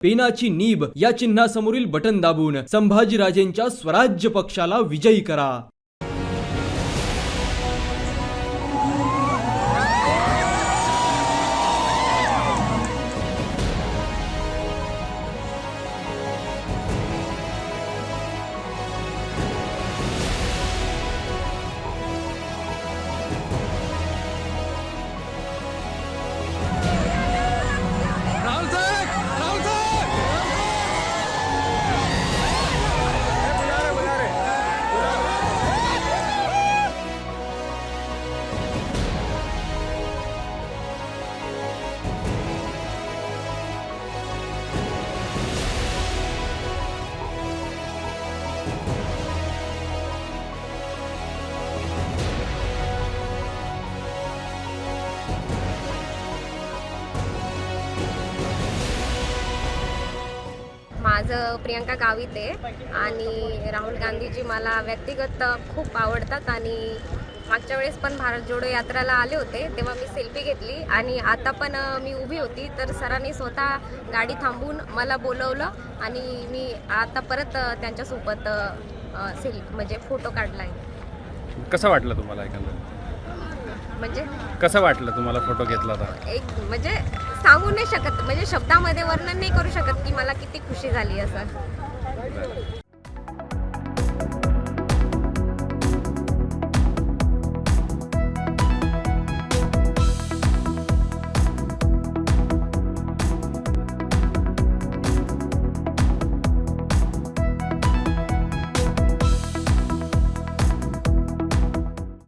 पेनाची nib या चिन्हासमोरील button दाबून संभाजीराजेंच्या स्वराज्य पक्षाला विजयी करा. माझं प्रियंका गावित आहे आणि राहुल गांधीजी मला व्यक्तिगत खूप आवडतात आणि मागच्या वेळेस पण भारत जोडो यात्रेला आले होते तेव्हा मी सेल्फी घेतली आणि आता पण मी उभी होती तर सरांनी स्वतः गाडी थांबवून मला बोलवलं आणि मी आता परत त्यांच्यासोबत म्हणजे फोटो काढला आहे. कसं वाटलं तुम्हाला एकंदरीत? म्हणजे कसं वाटलं तुम्हाला फोटो घेतला तर? एक म्हणजे सांगू नाही शकत, म्हणजे शब्दामध्ये वर्णन नाही करू शकत की मला किती खुशी झाली असं.